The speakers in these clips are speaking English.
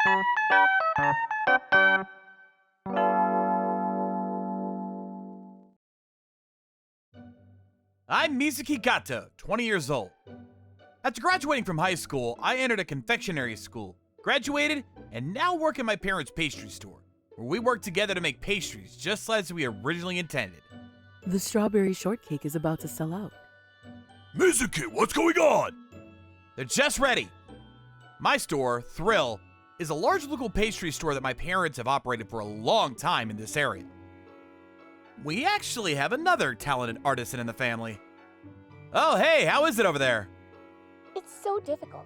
I'm Mizuki Gato, 20 years old. After graduating from high school, I entered a confectionery school, graduated, and now work in my parents' pastry store, where we work together to make pastries just as we originally intended. The strawberry shortcake is about to sell out. Mizuki, what's going on? They're just ready. My store, Thrill, is a large local pastry store that my parents have operated for a long time in this area. We actually have another talented artisan in the family. Oh, hey, how is it over there? It's so difficult.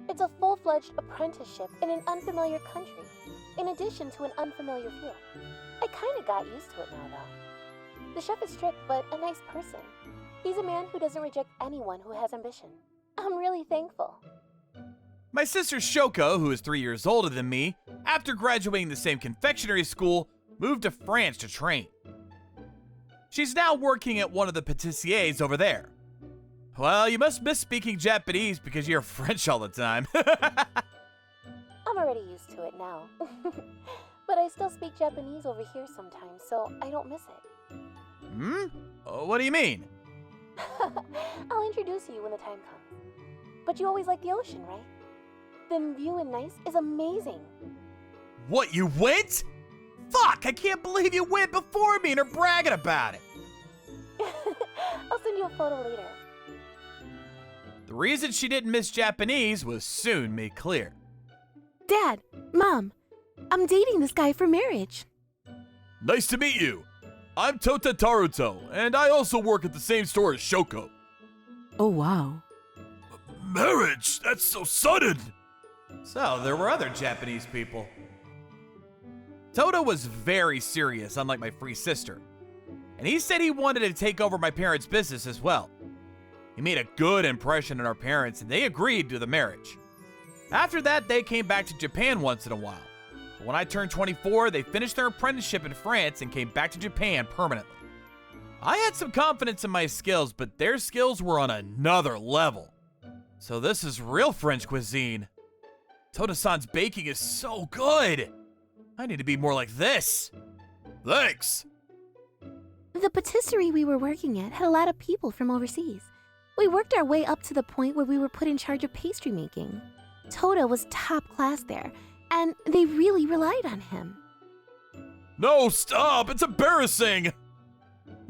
It's a full-fledged apprenticeship in an unfamiliar country, in addition to an unfamiliar field. I kinda got used to it now, though. The chef is strict, but a nice person. He's a man who doesn't reject anyone who has ambition. I'm really thankful. My sister Shoko, who is 3 years older than me, after graduating the same confectionery school, moved to France to train. She's now working at one of the patissiers over there. Well, you must miss speaking Japanese because you're French all the time. I'm already used to it now. But I still speak Japanese over here sometimes, so I don't miss it. What do you mean? I'll introduce you when the time comes. But you always like the ocean, right? The view in Nice is amazing. What, you went? Fuck, I can't believe you went before me and are bragging about it. I'll send you a photo later. The reason she didn't miss Japanese was soon made clear. Dad, Mom, I'm dating this guy for marriage. Nice to meet you. I'm Tota Taruto, and I also work at the same store as Shoko. Oh, wow. Marriage? That's so sudden! So, there were other Japanese people. Toto was very serious, unlike my free sister. And he said he wanted to take over my parents' business as well. He made a good impression on our parents, and they agreed to the marriage. After that, they came back to Japan once in a while. But when I turned 24, they finished their apprenticeship in France and came back to Japan permanently. I had some confidence in my skills, but their skills were on another level. So this is real French cuisine. Toto-san's baking is so good. I need to be more like this. Thanks! The patisserie we were working at had a lot of people from overseas. We worked our way up to the point where we were put in charge of pastry making. Toto was top class there, and they really relied on him. No, stop! It's embarrassing!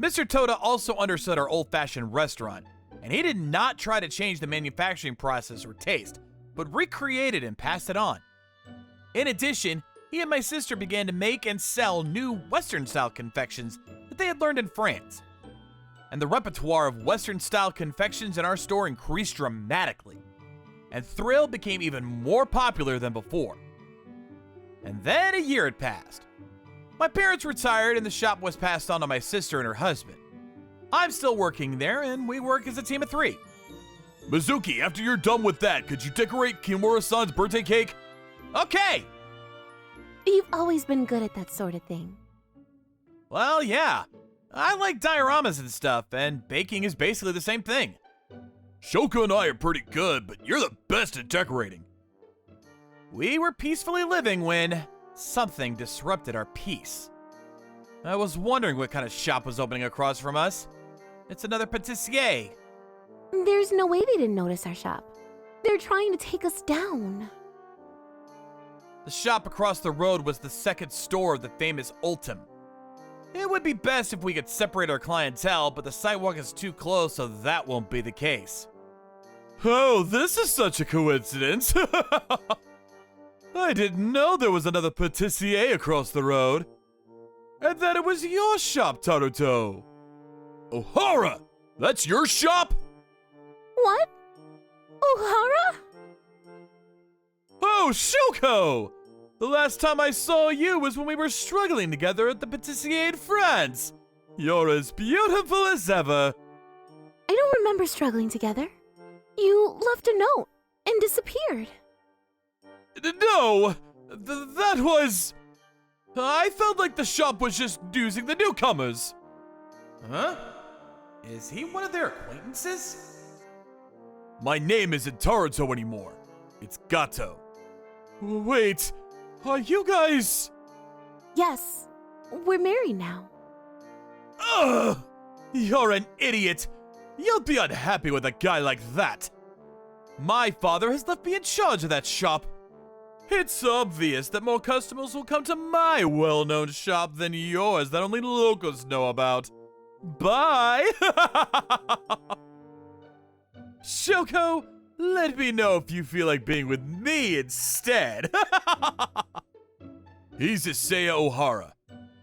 Mr. Toda also understood our old-fashioned restaurant, and he did not try to change the manufacturing process or taste, but recreated and passed it on. In addition, he and my sister began to make and sell new Western-style confections that they had learned in France. And the repertoire of Western-style confections in our store increased dramatically, and Thrill became even more popular than before. And then a year had passed. My parents retired and the shop was passed on to my sister and her husband. I'm still working there, and we work as a team of 3. Mizuki, after you're done with that, could you decorate Kimura-san's birthday cake? Okay! You've always been good at that sort of thing. Well, yeah. I like dioramas and stuff, and baking is basically the same thing. Shoko and I are pretty good, but you're the best at decorating. We were peacefully living when something disrupted our peace. I was wondering what kind of shop was opening across from us. It's another patissier. There's no way they didn't notice our shop. They're trying to take us down. The shop across the road was the second store of the famous Ultim. It would be best if we could separate our clientele, but the sidewalk is too close, so that won't be the case. Oh, this is such a coincidence. I didn't know there was another patissier across the road. And that it was your shop, Taruto. Ohara! That's your shop? What? Ohara? Oh, Shoko! The last time I saw you was when we were struggling together at the patissier in France. You're as beautiful as ever. I don't remember struggling together. You left a note and disappeared. No! That was... I felt like the shop was just using the newcomers. Huh? Is he one of their acquaintances? My name isn't Taruto anymore. It's Gato. Wait, Are you guys... Yes, we're married now. Ugh! You're an idiot! You'll be unhappy with a guy like that! My father has left me in charge of that shop. It's obvious that more customers will come to my well-known shop than yours that only locals know about. Bye! Shoko, let me know if you feel like being with me instead. He's Isaiah O'Hara.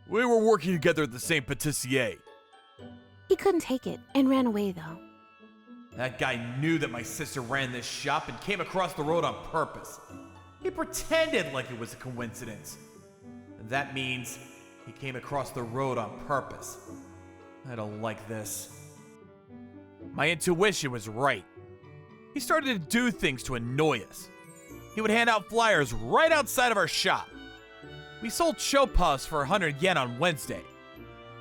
We were working together at the same patissier. He couldn't take it and ran away, though. That guy knew that my sister ran this shop and came across the road on purpose. He pretended like it was a coincidence. And that means he came across the road on purpose. I don't like this. My intuition was right. He started to do things to annoy us. He would hand out flyers right outside of our shop. We sold chopas for 100 yen on Wednesday,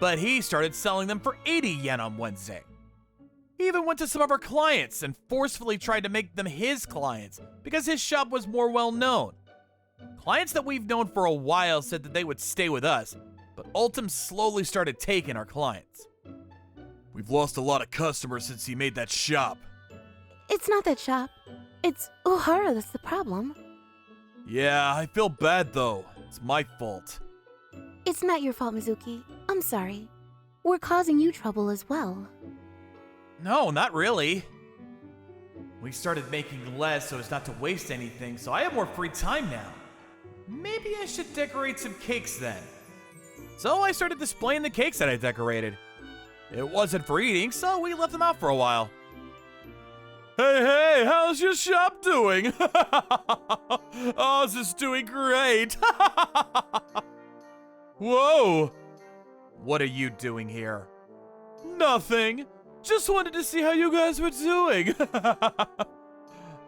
but he started selling them for 80 yen on Wednesday. He even went to some of our clients and forcefully tried to make them his clients because his shop was more well known. Clients that we've known for a while said that they would stay with us, but Ultim slowly started taking our clients. We've lost a lot of customers since he made that shop. It's not that shop. It's O'Hara that's the problem. Yeah, I feel bad though. It's my fault. It's not your fault, Mizuki. I'm sorry. We're causing you trouble as well. No, not really. We started making less so as not to waste anything, so I have more free time now. Maybe I should decorate some cakes then. So I started displaying the cakes that I decorated. It wasn't for eating, so we left them out for a while. Hey, how's your shop doing? Ours is doing great. Whoa! What are you doing here? Nothing. Just wanted to see how you guys were doing.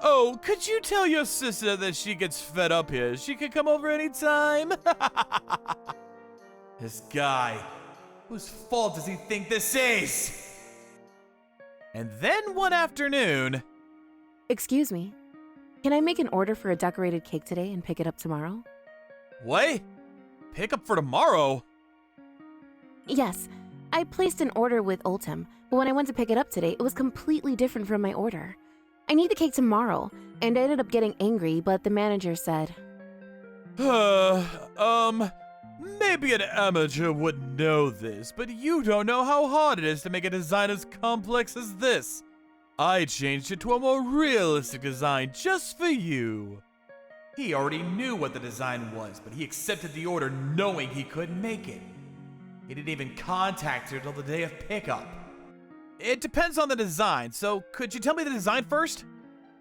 Oh, could you tell your sister that she gets fed up here? She can come over anytime. This guy, whose fault does he think this is? And then one afternoon... Excuse me. Can I make an order for a decorated cake today and pick it up tomorrow? What? Pick up for tomorrow? Yes. I placed an order with Ultim, but when I went to pick it up today, it was completely different from my order. I need the cake tomorrow, and I ended up getting angry, but the manager said... Maybe an amateur would know this, but you don't know how hard it is to make a design as complex as this. I changed it to a more realistic design just for you. He already knew what the design was, but he accepted the order knowing he couldn't make it. He didn't even contact her till the day of pickup. It depends on the design, so could you tell me the design first?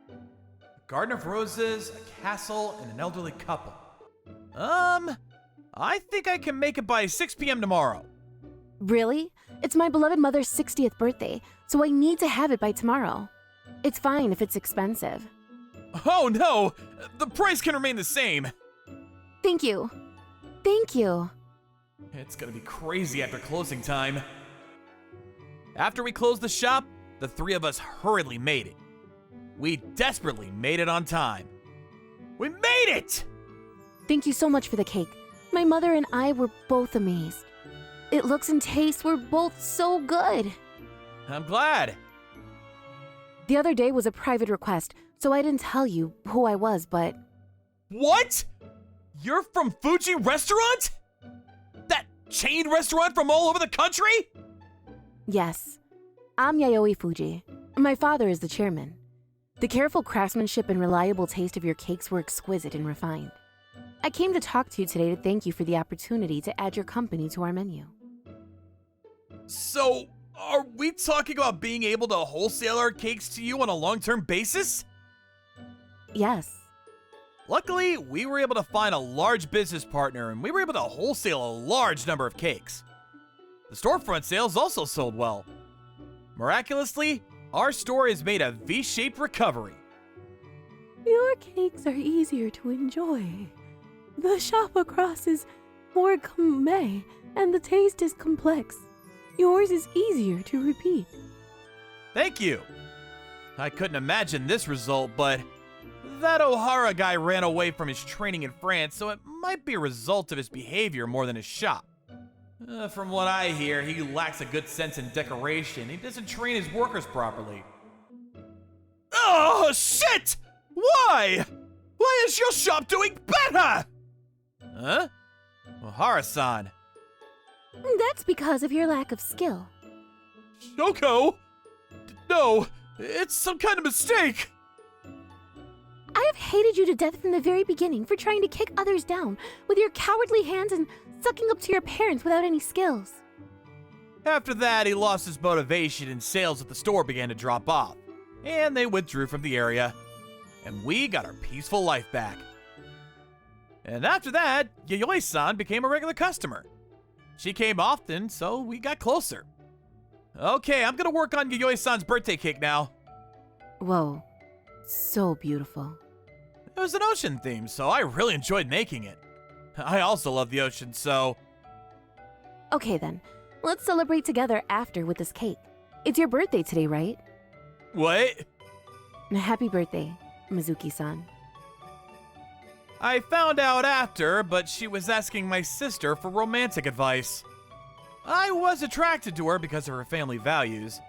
A garden of roses, a castle, and an elderly couple. I think I can make it by 6 p.m. tomorrow. Really? It's my beloved mother's 60th birthday, so I need to have it by tomorrow. It's fine if it's expensive. Oh no! The price can remain the same. Thank you. Thank you. It's gonna be crazy after closing time. After we closed the shop, the three of us hurriedly made it. We desperately made it on time. We made it! Thank you so much for the cake. My mother and I were both amazed. It looks and tastes were both so good. I'm glad. The other day was a private request, so I didn't tell you who I was, but... What? You're from Fuji Restaurant? That chain restaurant from all over the country? Yes. I'm Yayoi Fuji. My father is the chairman. The careful craftsmanship and reliable taste of your cakes were exquisite and refined. I came to talk to you today to thank you for the opportunity to add your company to our menu. So, are we talking about being able to wholesale our cakes to you on a long-term basis? Yes. Luckily, we were able to find a large business partner and we were able to wholesale a large number of cakes. The storefront sales also sold well. Miraculously, our store has made a V-shaped recovery. Your cakes are easier to enjoy. The shop across is more gourmet, and the taste is complex. Yours is easier to repeat. Thank you. I couldn't imagine this result, but That O'Hara guy ran away from his training in France, so it might be a result of his behavior more than his shop. From what I hear, he lacks a good sense in decoration. He doesn't train his workers properly. Oh, shit! Why? Why is your shop doing better? Huh? O'Hara-san. That's because of your lack of skill. Shoko? No, it's some kind of mistake. I have hated you to death from the very beginning for trying to kick others down with your cowardly hands and sucking up to your parents without any skills. After that, he lost his motivation and sales at the store began to drop off. And they withdrew from the area. And we got our peaceful life back. And after that, Yayoi-san became a regular customer. She came often, so we got closer. Okay, I'm gonna work on Yayoi-san's birthday cake now. Whoa, so beautiful. It was an ocean theme, so I really enjoyed making it. I also love the ocean, so... Okay then, let's celebrate together after with this cake. It's your birthday today, right? What? Happy birthday, Mizuki-san. I found out after, but she was asking my sister for romantic advice. I was attracted to her because of her family values.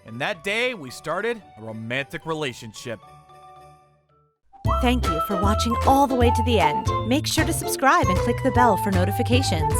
And that day, we started a romantic relationship. Thank you for watching all the way to the end. Make sure to subscribe and click the bell for notifications.